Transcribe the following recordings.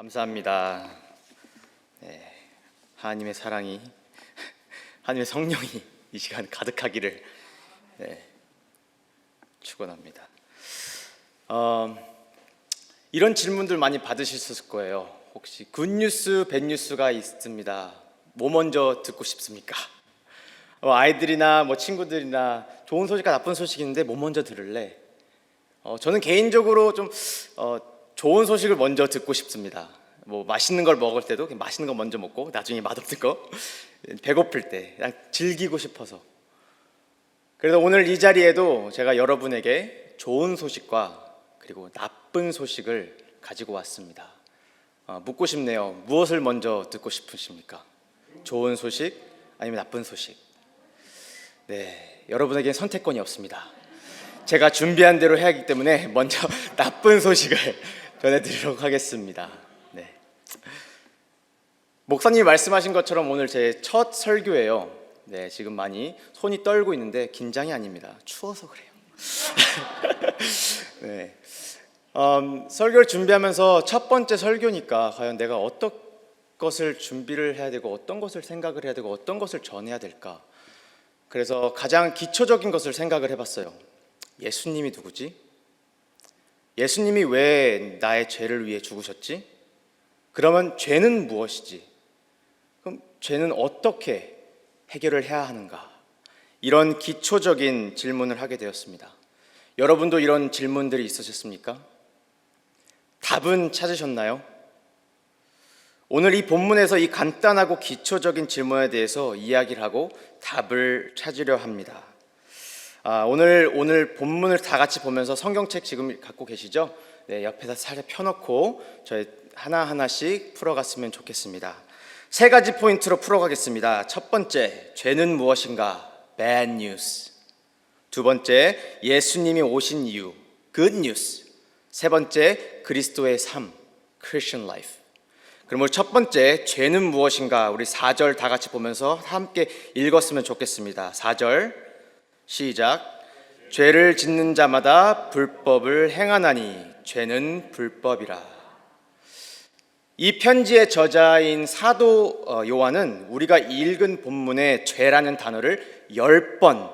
감사합니다. 하나님의 사랑이, 하나님의 성령이 이 시간 가득하기를 축원합니다. 이런 질문들 많이 받으셨을 거예요. 혹시 굿뉴스, 배뉴스가 있습니다. 뭐 먼저 듣고 싶습니까? 아이들이나 뭐 친구들이나 좋은 소식과 나쁜 소식이 있는데 뭐 먼저 들을래? 저는 개인적으로 좀 좋은 소식을 먼저 듣고 싶습니다. 뭐 맛있는 걸 먹을 때도 맛있는 거 먼저 먹고 나중에 맛없는 거 배고플 때 그냥 즐기고 싶어서. 그래서 오늘 이 자리에도 제가 여러분에게 좋은 소식과 그리고 나쁜 소식을 가지고 왔습니다. 묻고 싶네요. 무엇을 먼저 듣고 싶으십니까? 좋은 소식 아니면 나쁜 소식? 여러분에게 선택권이 없습니다. 제가 준비한 대로 해야 하기 때문에 먼저 나쁜 소식을 전해드리도록 하겠습니다. 목사님이 말씀하신 것처럼 오늘 제 첫 설교예요. 지금 많이 손이 떨고 있는데 긴장이 아닙니다. 추워서 그래요. 설교를 준비하면서 첫 번째 설교니까 과연 내가 어떤 것을 준비를 해야 되고 어떤 것을 생각을 해야 되고 어떤 것을 전해야 될까? 그래서 가장 기초적인 것을 생각을 해봤어요. 예수님이 누구지? 예수님이 왜 나의 죄를 위해 죽으셨지? 그러면 죄는 무엇이지? 그럼 죄는 어떻게 해결을 해야 하는가? 이런 기초적인 질문을 하게 되었습니다. 여러분도 이런 질문들이 있으셨습니까? 답은 찾으셨나요? 오늘 이 본문에서 이 간단하고 기초적인 질문에 대해서 이야기를 하고 답을 찾으려 합니다. 오늘 본문을 다 같이 보면서 성경책 지금 갖고 계시죠? 옆에다 살짝 펴놓고 저희 하나하나씩 풀어갔으면 좋겠습니다. 세 가지 포인트로 풀어가겠습니다. 첫 번째, 죄는 무엇인가? Bad news. 두 번째, 예수님이 오신 이유. Good news. 세 번째, 그리스도의 삶. Christian life. 그럼 우리 첫 번째, 죄는 무엇인가? 우리 4절 다 같이 보면서 함께 읽었으면 좋겠습니다. 4절 시작. 죄를 짓는 자마다 불법을 행하나니 죄는 불법이라. 이 편지의 저자인 사도 요한은 우리가 읽은 본문에 죄라는 단어를 10번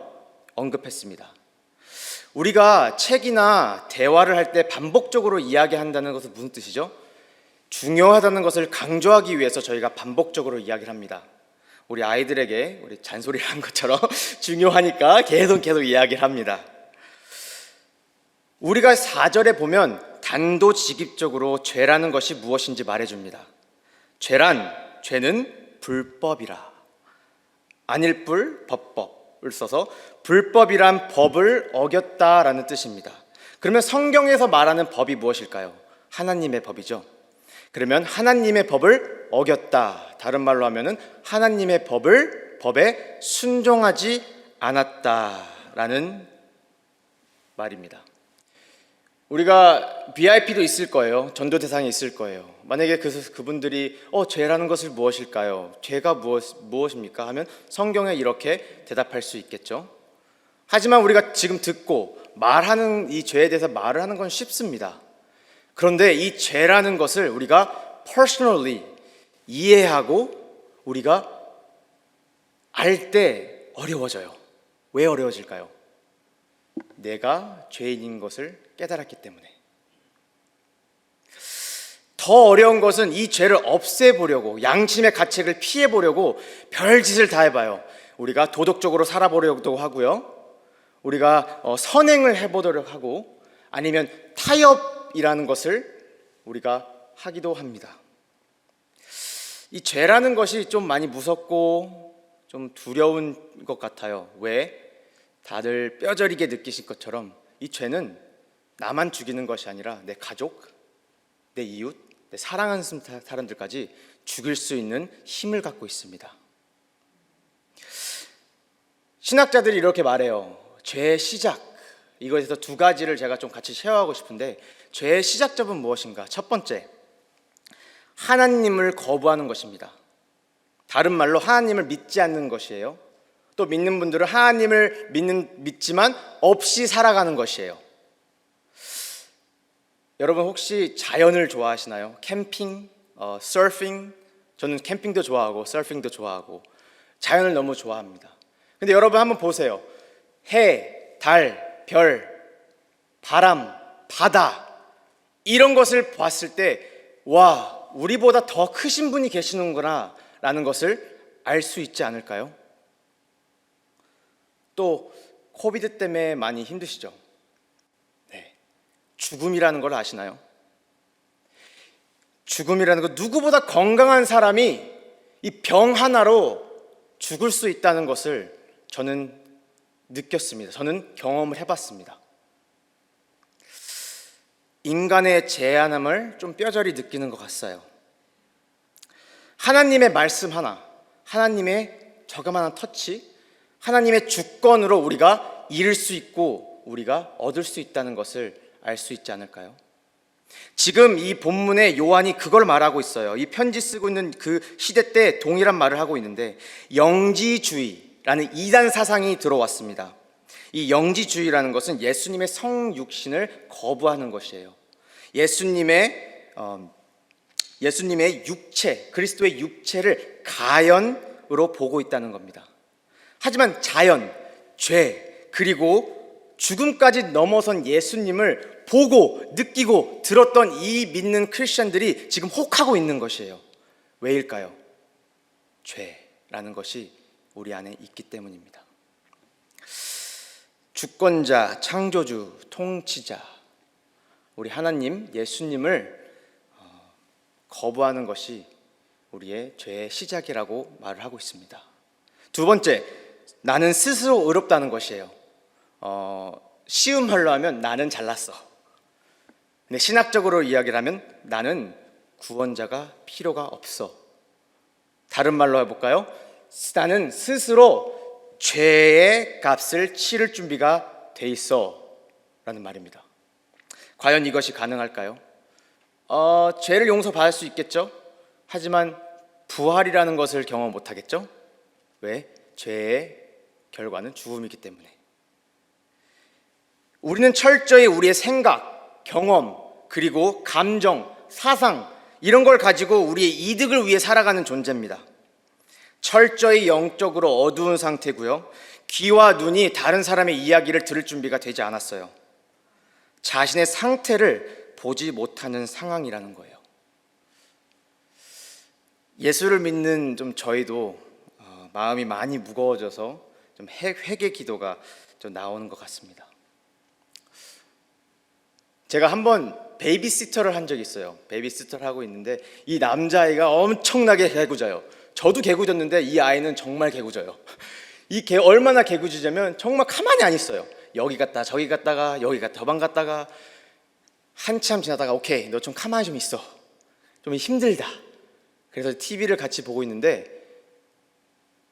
언급했습니다. 우리가 책이나 대화를 할 때 반복적으로 이야기한다는 것은 무슨 뜻이죠? 중요하다는 것을 강조하기 위해서 저희가 반복적으로 이야기를 합니다. 우리 아이들에게 우리 잔소리를 한 것처럼 중요하니까 계속 이야기를 합니다. 우리가 4절에 보면 단도직입적으로 죄라는 것이 무엇인지 말해줍니다. 죄는 불법이라. 아닐 불 법법을 써서 불법이란 법을 어겼다라는 뜻입니다. 그러면 성경에서 말하는 법이 무엇일까요? 하나님의 법이죠. 그러면 하나님의 법을 어겼다. 다른 말로 하면은 하나님의 법에 순종하지 않았다라는 말입니다. 우리가 VIP도 있을 거예요. 전도 대상이 있을 거예요. 만약에 그분들이 죄라는 것을 무엇일까요? 죄가 무엇입니까? 하면 성경에 이렇게 대답할 수 있겠죠. 하지만 우리가 지금 듣고 말하는 이 죄에 대해서 말을 하는 건 쉽습니다. 그런데 이 죄라는 것을 우리가 personally 이해하고 우리가 알 때 어려워져요. 왜 어려워질까요? 내가 죄인인 것을 깨달았기 때문에. 더 어려운 것은 이 죄를 없애보려고, 양심의 가책을 피해보려고 별짓을 다 해봐요. 우리가 도덕적으로 살아보려고도 하고요, 우리가 선행을 해보도록 하고, 아니면 타협이라는 것을 우리가 하기도 합니다. 이 죄라는 것이 좀 많이 무섭고 좀 두려운 것 같아요. 왜? 다들 뼈저리게 느끼실 것처럼 이 죄는 나만 죽이는 것이 아니라 내 가족, 내 이웃, 내 사랑하는 사람들까지 죽일 수 있는 힘을 갖고 있습니다. 신학자들이 이렇게 말해요. 죄의 시작, 이것에서 두 가지를 제가 좀 같이 쉐어하고 싶은데, 죄의 시작점은 무엇인가? 첫 번째, 하나님을 거부하는 것입니다. 다른 말로 하나님을 믿지 않는 것이에요. 또 믿는 분들은 하나님을 믿지만 없이 살아가는 것이에요. 여러분 혹시 자연을 좋아하시나요? 캠핑, 서핑, 저는 캠핑도 좋아하고 서핑도 좋아하고 자연을 너무 좋아합니다. 근데 여러분 한번 보세요. 해, 달, 별, 바람, 바다 이런 것을 봤을 때 와, 우리보다 더 크신 분이 계시는구나 라는 것을 알 수 있지 않을까요? 또 코비드 때문에 많이 힘드시죠? 네. 죽음이라는 걸 아시나요? 죽음이라는 거, 누구보다 건강한 사람이 이 병 하나로 죽을 수 있다는 것을 저는 느꼈습니다. 저는 경험을 해봤습니다. 인간의 제한함을 좀 뼈저리 느끼는 것 같아요. 하나님의 말씀 하나, 하나님의 저그마한 터치, 하나님의 주권으로 우리가 잃을 수 있고 우리가 얻을 수 있다는 것을 알 수 있지 않을까요? 지금 이 본문에 요한이 그걸 말하고 있어요. 이 편지 쓰고 있는 그 시대 때 동일한 말을 하고 있는데 영지주의라는 이단 사상이 들어왔습니다. 이 영지주의라는 것은 예수님의 성육신을 거부하는 것이에요. 예수님의 육체, 그리스도의 육체를 가연으로 보고 있다는 겁니다. 하지만 자연, 죄, 그리고 죽음까지 넘어선 예수님을 보고 느끼고 들었던 이 믿는 크리스천들이 지금 혹하고 있는 것이에요. 왜일까요? 죄라는 것이 우리 안에 있기 때문입니다. 주권자, 창조주, 통치자, 우리 하나님, 예수님을 거부하는 것이 우리의 죄의 시작이라고 말을 하고 있습니다. 두 번째, 나는 스스로 의롭다는 것이에요. 쉬운 말로 하면 나는 잘났어. 근데 신학적으로 이야기를 하면 나는 구원자가 필요가 없어. 다른 말로 해볼까요? 나는 스스로 죄의 값을 치를 준비가 돼 있어 라는 말입니다. 과연 이것이 가능할까요? 죄를 용서받을 수 있겠죠? 하지만 부활이라는 것을 경험 못하겠죠? 왜? 죄의 결과는 죽음이기 때문에. 우리는 철저히 우리의 생각, 경험, 그리고 감정, 사상 이런 걸 가지고 우리의 이득을 위해 살아가는 존재입니다. 철저히 영적으로 어두운 상태고요. 귀와 눈이 다른 사람의 이야기를 들을 준비가 되지 않았어요. 자신의 상태를 보지 못하는 상황이라는 거예요. 예수를 믿는 좀 저희도 마음이 많이 무거워져서 좀 회개 기도가 좀 나오는 것 같습니다. 제가 한번 베이비시터를 한 적이 있어요. 베이비시터를 하고 있는데 이 남자아이가 엄청나게 개구져요. 저도 개구졌는데 이 아이는 정말 개구져요. 이 개 얼마나 개구지냐면 정말 가만히 안 있어요. 여기 갔다 저기 갔다가 여기 갔다 저방 갔다가 한참 지나다가 오케이 너 좀 가만히 좀 있어. 좀 힘들다. 그래서 TV를 같이 보고 있는데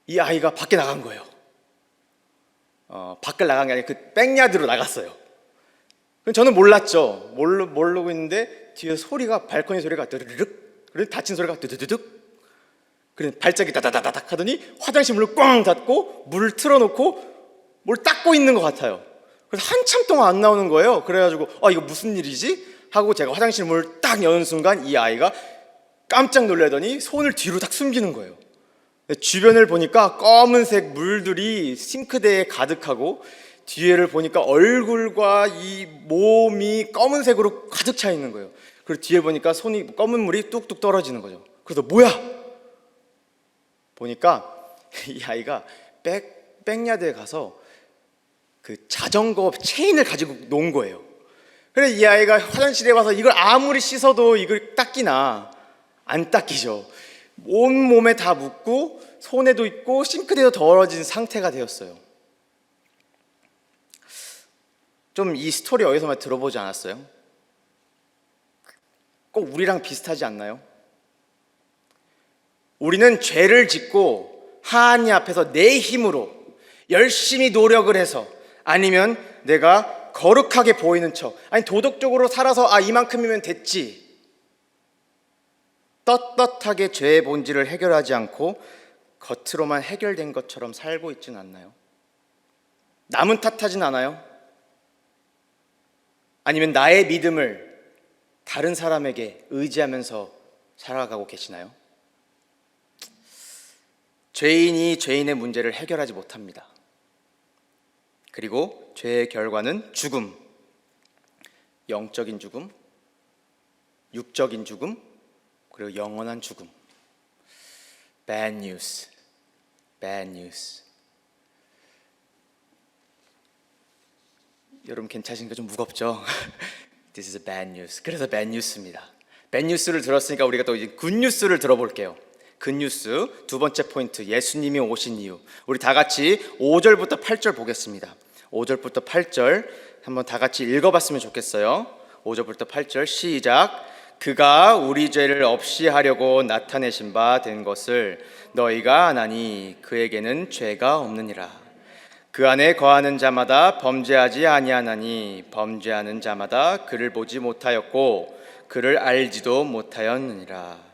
이 아이가 밖에 나간 거예요. 밖을 나간 게 아니라 그 백야드로 나갔어요. 저는 몰랐죠. 모르고 있는데 뒤에 소리가 발코니 소리가 드르륵, 그리고 닫힌 소리가 드드드득, 그리고 발작이 다다다닥 하더니 화장실 문을 꽝 닫고 물을 틀어놓고 뭘 닦고 있는 것 같아요. 그래서 한참 동안 안 나오는 거예요. 그래가지고 이거 무슨 일이지? 하고 제가 화장실 문을 딱 여는 순간 이 아이가 깜짝 놀라더니 손을 뒤로 딱 숨기는 거예요. 주변을 보니까 검은색 물들이 싱크대에 가득하고 뒤에를 보니까 얼굴과 이 몸이 검은색으로 가득 차 있는 거예요. 그리고 뒤에 보니까 손이 검은 물이 뚝뚝 떨어지는 거죠. 그래서 뭐야? 보니까 이 아이가 백야드에 가서 그 자전거 체인을 가지고 놓은 거예요. 그래서 이 아이가 화장실에 와서 이걸 아무리 씻어도 이걸 닦이나 안 닦이죠. 온몸에 다 묻고 손에도 있고 싱크대도 더러진 상태가 되었어요. 좀 이 스토리 어디서 많이 들어보지 않았어요? 꼭 우리랑 비슷하지 않나요? 우리는 죄를 짓고 하나님 앞에서 내 힘으로 열심히 노력을 해서 아니면 내가 거룩하게 보이는 척 아니 도덕적으로 살아서 이만큼이면 됐지 떳떳하게 죄의 본질을 해결하지 않고 겉으로만 해결된 것처럼 살고 있지는 않나요? 남은 탓하진 않아요? 아니면 나의 믿음을 다른 사람에게 의지하면서 살아가고 계시나요? 죄인이 죄인의 문제를 해결하지 못합니다. 그리고 죄의 결과는 죽음, 영적인 죽음, 육적인 죽음, 그리고 영원한 죽음. Bad news, bad news. 여러분 괜찮으신가? 좀 무겁죠? This is bad news. 그래서 bad news입니다. bad news를 들었으니까 우리가 또 이제 good news를 들어볼게요. 굿뉴스 두 번째 포인트, 예수님이 오신 이유. 우리 다 같이 5절부터 8절 보겠습니다. 5절부터 8절 한번 다 같이 읽어봤으면 좋겠어요. 5절부터 8절 시작. 그가 우리 죄를 없이 하려고 나타내신 바 된 것을 너희가 아나니 그에게는 죄가 없느니라. 그 안에 거하는 자마다 범죄하지 아니하나니 범죄하는 자마다 그를 보지 못하였고 그를 알지도 못하였느니라.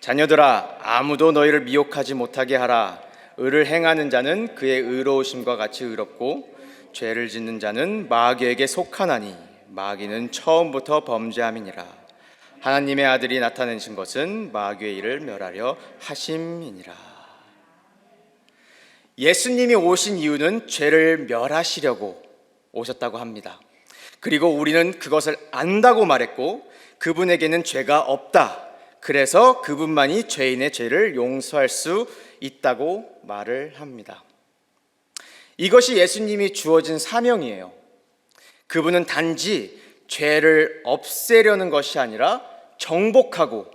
자녀들아, 아무도 너희를 미혹하지 못하게 하라. 의를 행하는 자는 그의 의로우심과 같이 의롭고 죄를 짓는 자는 마귀에게 속하나니 마귀는 처음부터 범죄함이니라. 하나님의 아들이 나타내신 것은 마귀의 일을 멸하려 하심이니라. 예수님이 오신 이유는 죄를 멸하시려고 오셨다고 합니다. 그리고 우리는 그것을 안다고 말했고 그분에게는 죄가 없다. 그래서 그분만이 죄인의 죄를 용서할 수 있다고 말을 합니다. 이것이 예수님이 주어진 사명이에요. 그분은 단지 죄를 없애려는 것이 아니라 정복하고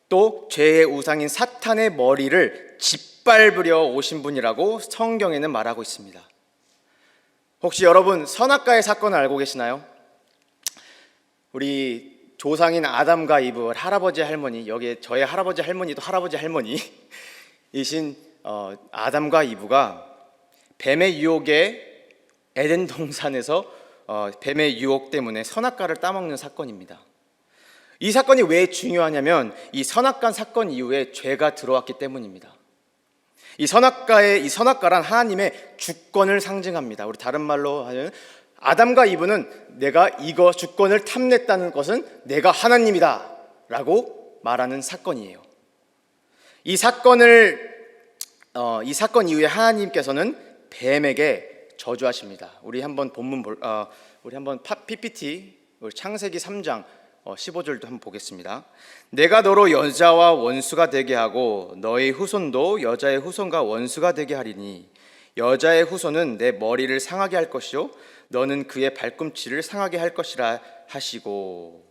또 죄의 우상인 사탄의 머리를 짓밟으려 오신 분이라고 성경에는 말하고 있습니다. 혹시 여러분 선악과의 사건을 알고 계시나요? 우리 조상인 아담과 이브, 할아버지 할머니, 여기에 저의 할아버지 할머니도 할아버지 할머니이신 아담과 이브가 뱀의 유혹에 에덴 동산에서 뱀의 유혹 때문에 선악과를 따먹는 사건입니다. 이 사건이 왜 중요하냐면 이 선악과 사건 이후에 죄가 들어왔기 때문입니다. 이 선악과란 하나님의 주권을 상징합니다. 우리 다른 말로 하면 아담과 이브는 내가 이거 주권을 탐냈다는 것은 내가 하나님이다 라고 말하는 사건이에요. 이 사건 이후에 하나님께서는 뱀에게 저주하십니다. 우리 한번 PPT 우리 창세기 3장 15절도 한번 보겠습니다. 내가 너로 여자와 원수가 되게 하고 너의 후손도 여자의 후손과 원수가 되게 하리니 여자의 후손은 내 머리를 상하게 할 것이요 너는 그의 발꿈치를 상하게 할 것이라 하시고.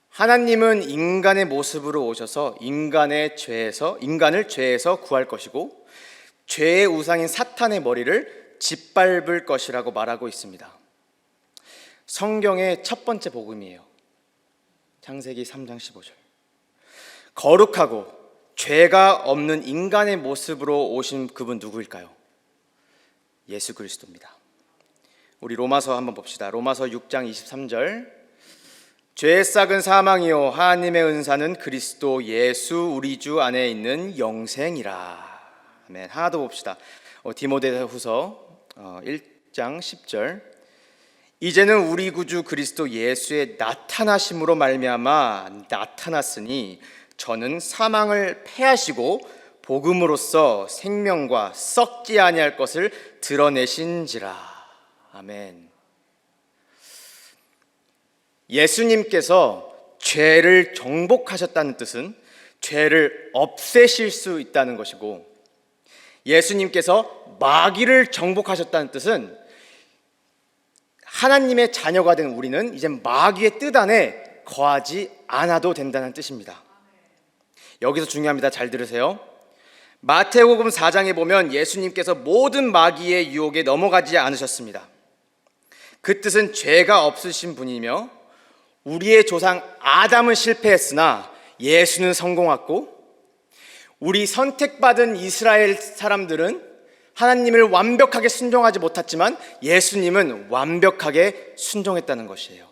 하나님은 인간의 모습으로 오셔서 인간을 죄에서 구할 것이고 죄의 우상인 사탄의 머리를 짓밟을 것이라고 말하고 있습니다. 성경의 첫 번째 복음이에요. 창세기 3장 15절. 거룩하고 죄가 없는 인간의 모습으로 오신 그분 누구일까요? 예수 그리스도입니다. 우리 로마서 한번 봅시다. 로마서 6장 23절. 죄의 싹은 사망이요 하나님의 은사는 그리스도 예수 우리 주 안에 있는 영생이라. 아멘. 하나 더 봅시다. 디모데후서 1장 10절. 이제는 우리 구주 그리스도 예수의 나타나심으로 말미암아 나타났으니 저는 사망을 패하시고 복음으로써 생명과 썩지 아니할 것을 드러내신지라. 아멘. 예수님께서 죄를 정복하셨다는 뜻은 죄를 없애실 수 있다는 것이고, 예수님께서 마귀를 정복하셨다는 뜻은 하나님의 자녀가 된 우리는 이제 마귀의 뜻 안에 거하지 않아도 된다는 뜻입니다. 여기서 중요합니다. 잘 들으세요. 마태복음 4장에 보면 예수님께서 모든 마귀의 유혹에 넘어가지 않으셨습니다. 그 뜻은 죄가 없으신 분이며 우리의 조상 아담은 실패했으나 예수는 성공했고, 우리 선택받은 이스라엘 사람들은 하나님을 완벽하게 순종하지 못했지만 예수님은 완벽하게 순종했다는 것이에요.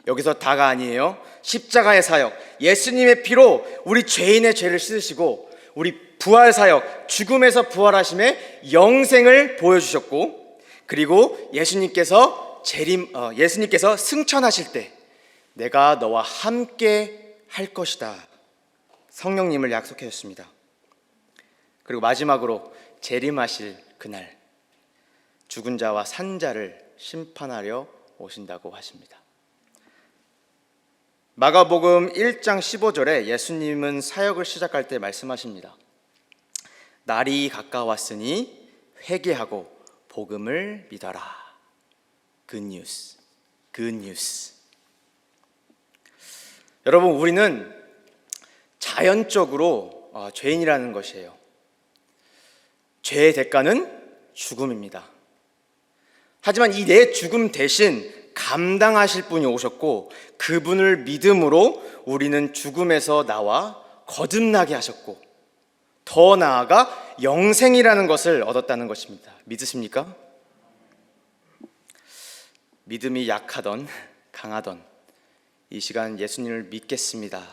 여기서 다가 아니에요. 십자가의 사역, 예수님의 피로 우리 죄인의 죄를 씻으시고 우리 부활 사역, 죽음에서 부활하심의 영생을 보여주셨고, 그리고 예수님께서 승천하실 때 내가 너와 함께 할 것이다. 성령님을 약속해 줬습니다. 그리고 마지막으로 재림하실 그날 죽은 자와 산 자를 심판하려 오신다고 하십니다. 마가복음 1장 15절에 예수님은 사역을 시작할 때 말씀하십니다. 날이 가까웠으니 회개하고 복음을 믿어라. Good news. Good news. 여러분, 우리는 자연적으로 죄인이라는 것이에요. 죄의 대가는 죽음입니다. 하지만 이 내 죽음 대신 감당하실 분이 오셨고 그분을 믿음으로 우리는 죽음에서 나와 거듭나게 하셨고 더 나아가 영생이라는 것을 얻었다는 것입니다. 믿으십니까? 믿음이 약하던 강하던 이 시간 예수님을 믿겠습니다.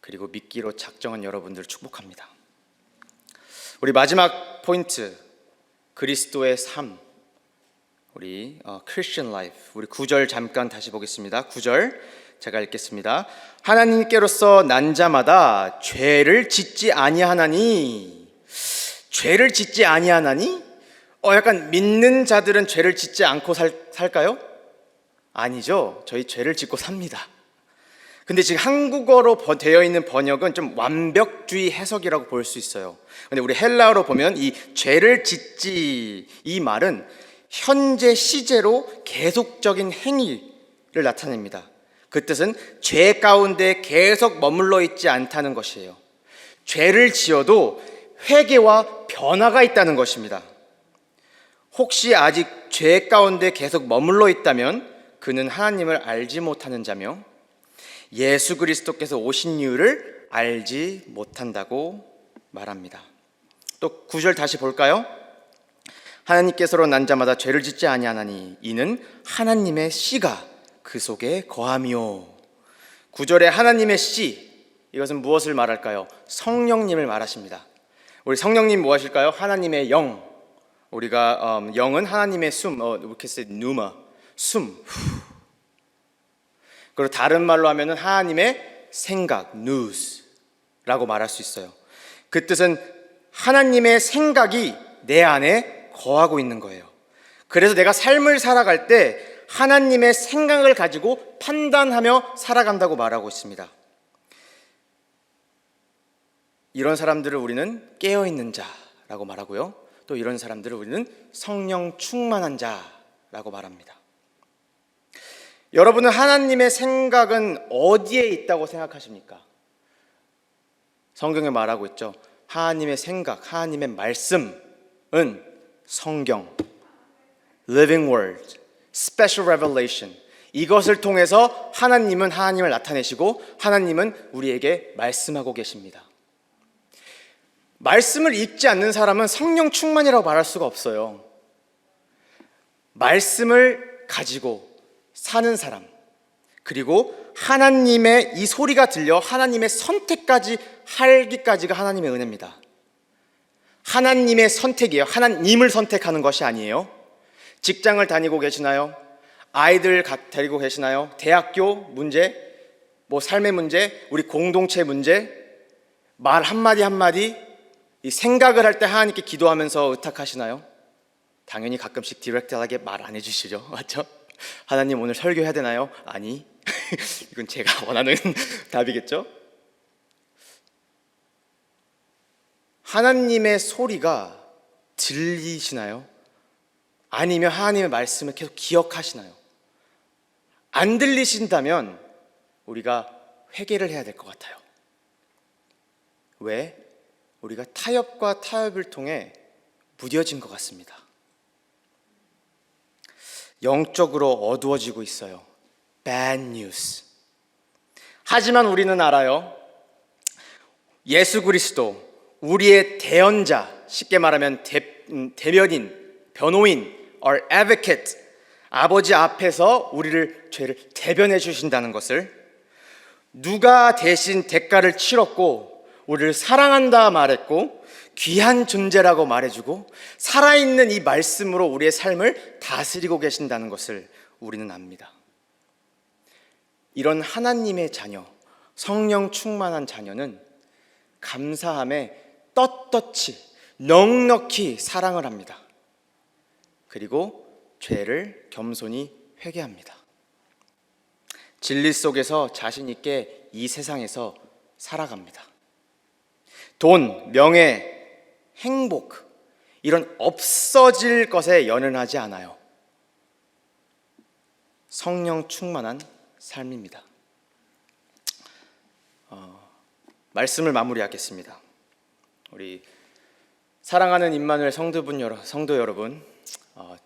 그리고 믿기로 작정한 여러분들 축복합니다. 우리 마지막 포인트, 그리스도의 삶, 우리 Christian life, 우리 9절 잠깐 다시 보겠습니다. 9절 제가 읽겠습니다. 하나님께로서 난 자마다 죄를 짓지 아니하나니. 죄를 짓지 아니하나니? 약간 믿는 자들은 죄를 짓지 않고 살까요? 아니죠. 저희 죄를 짓고 삽니다. 근데 지금 한국어로 되어 있는 번역은 좀 완벽주의 해석이라고 볼 수 있어요. 근데 우리 헬라어로 보면 이 죄를 짓지, 이 말은 현재 시제로 계속적인 행위를 나타냅니다. 그 뜻은 죄 가운데 계속 머물러 있지 않다는 것이에요. 죄를 지어도 회개와 변화가 있다는 것입니다. 혹시 아직 죄 가운데 계속 머물러 있다면 그는 하나님을 알지 못하는 자며 예수 그리스도께서 오신 이유를 알지 못한다고 말합니다. 또 9절 다시 볼까요? 하나님께서로 난 자마다 죄를 짓지 아니하나니 이는 하나님의 씨가 그 속에 거함이요. 9절에 하나님의 씨, 이것은 무엇을 말할까요? 성령님을 말하십니다. 우리 성령님 무엇일까요? 하나님의 영. 우리가 영은 하나님의 숨, 이렇게 say pneuma, 숨. 그리고 다른 말로 하면은 하나님의 생각, news라고 말할 수 있어요. 그 뜻은 하나님의 생각이 내 안에 거하고 있는 거예요. 그래서 내가 삶을 살아갈 때 하나님의 생각을 가지고 판단하며 살아간다고 말하고 있습니다. 이런 사람들을 우리는 깨어있는 자라고 말하고요. 또 이런 사람들을 우리는 성령 충만한 자라고 말합니다. 여러분은 하나님의 생각은 어디에 있다고 생각하십니까? 성경에 말하고 있죠. 하나님의 생각, 하나님의 말씀은 성경, living word, special revelation, 이것을 통해서 하나님은 하나님을 나타내시고 하나님은 우리에게 말씀하고 계십니다. 말씀을 읽지 않는 사람은 성령 충만이라고 말할 수가 없어요. 말씀을 가지고 사는 사람, 그리고 하나님의 이 소리가 들려 하나님의 선택까지 하기까지가 하나님의 은혜입니다. 하나님의 선택이에요. 하나님을 선택하는 것이 아니에요. 직장을 다니고 계시나요? 아이들 데리고 계시나요? 대학교 문제, 삶의 문제, 우리 공동체 문제, 말 한마디 한마디 이 생각을 할 때 하나님께 기도하면서 의탁하시나요? 당연히 가끔씩 디렉트하게 말 안 해주시죠. 맞죠? 하나님 오늘 설교해야 되나요? 아니, 이건 제가 원하는 답이겠죠? 하나님의 소리가 들리시나요? 아니면 하나님의 말씀을 계속 기억하시나요? 안 들리신다면 우리가 회개를 해야 될 것 같아요. 왜? 우리가 타협과 타협을 통해 무뎌진 것 같습니다. 영적으로 어두워지고 있어요. Bad news. 하지만 우리는 알아요. 예수 그리스도, 우리의 대언자, 쉽게 말하면 대변인, 변호인, our advocate, 아버지 앞에서 우리를 죄를 대변해 주신다는 것을, 누가 대신 대가를 치렀고 우리를 사랑한다 말했고 귀한 존재라고 말해주고 살아있는 이 말씀으로 우리의 삶을 다스리고 계신다는 것을 우리는 압니다. 이런 하나님의 자녀, 성령 충만한 자녀는 감사함에 떳떳이 넉넉히 사랑을 합니다. 그리고 죄를 겸손히 회개합니다. 진리 속에서 자신 있게 이 세상에서 살아갑니다. 돈, 명예, 행복 이런 없어질 것에 연연하지 않아요. 성령 충만한 삶입니다. 말씀을 마무리하겠습니다. 우리 사랑하는 임마누엘 성도 여러분,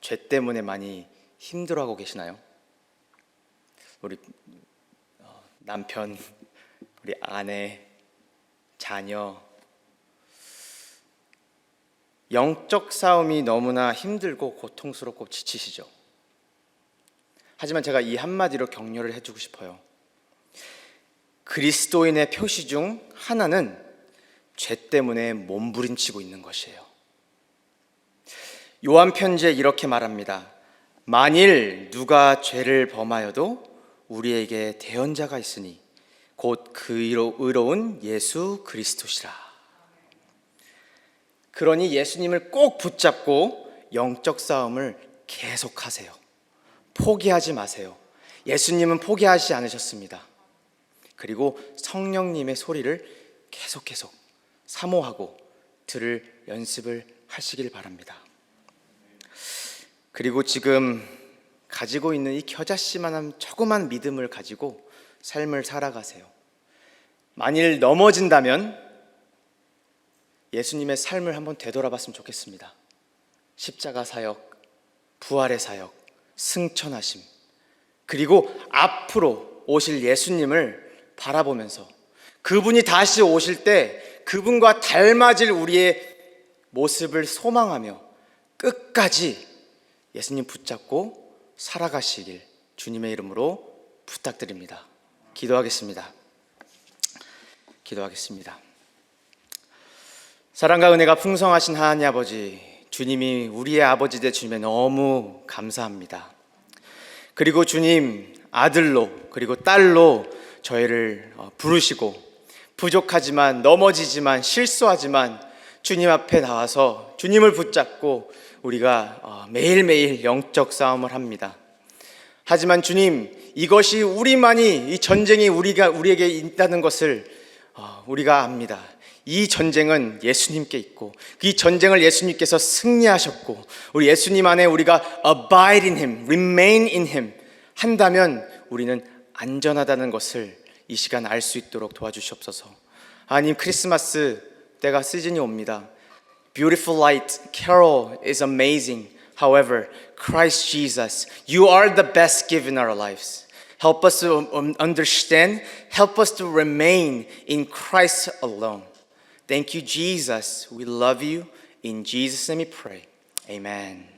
죄 때문에 많이 힘들어하고 계시나요? 우리 남편, 우리 아내, 자녀, 영적 싸움이 너무나 힘들고 고통스럽고 지치시죠? 하지만 제가 이 한마디로 격려를 해주고 싶어요. 그리스도인의 표시 중 하나는 죄 때문에 몸부림치고 있는 것이에요. 요한 편지에 이렇게 말합니다. 만일 누가 죄를 범하여도 우리에게 대언자가 있으니 곧 그 의로운 예수 그리스도시라. 그러니 예수님을 꼭 붙잡고 영적 싸움을 계속하세요. 포기하지 마세요. 예수님은 포기하지 않으셨습니다. 그리고 성령님의 소리를 계속 사모하고 들을 연습을 하시길 바랍니다. 그리고 지금 가지고 있는 이 겨자씨만한 조그만 믿음을 가지고 삶을 살아가세요. 만일 넘어진다면 예수님의 삶을 한번 되돌아봤으면 좋겠습니다. 십자가 사역, 부활의 사역, 승천하심, 그리고 앞으로 오실 예수님을 바라보면서 그분이 다시 오실 때 그분과 닮아질 우리의 모습을 소망하며 끝까지 예수님 붙잡고 살아가시길 주님의 이름으로 부탁드립니다. 기도하겠습니다. 사랑과 은혜가 풍성하신 하나님 아버지, 주님이 우리의 아버지 되 주님에 너무 감사합니다. 그리고 주님 아들로 그리고 딸로 저희를 부르시고 부족하지만 넘어지지만 실수하지만 주님 앞에 나와서 주님을 붙잡고 우리가 매일매일 영적 싸움을 합니다. 하지만 주님, 이것이 우리만이 이 전쟁이 우리에게 있다는 것을 우리가 압니다. 이 전쟁은 예수님께 있고 이 전쟁을 예수님께서 승리하셨고 우리 예수님 안에 우리가 abide in Him, remain in Him 한다면 우리는 안전하다는 것을 이 시간 알 수 있도록 도와주시옵소서. 하나님, 크리스마스 때가 시즌이 옵니다. Beautiful light, carol is amazing. However, Christ Jesus, you are the best gift in our lives. Help us to understand, help us to remain in Christ alone. Thank you, Jesus. We love you. In Jesus' name we pray. Amen.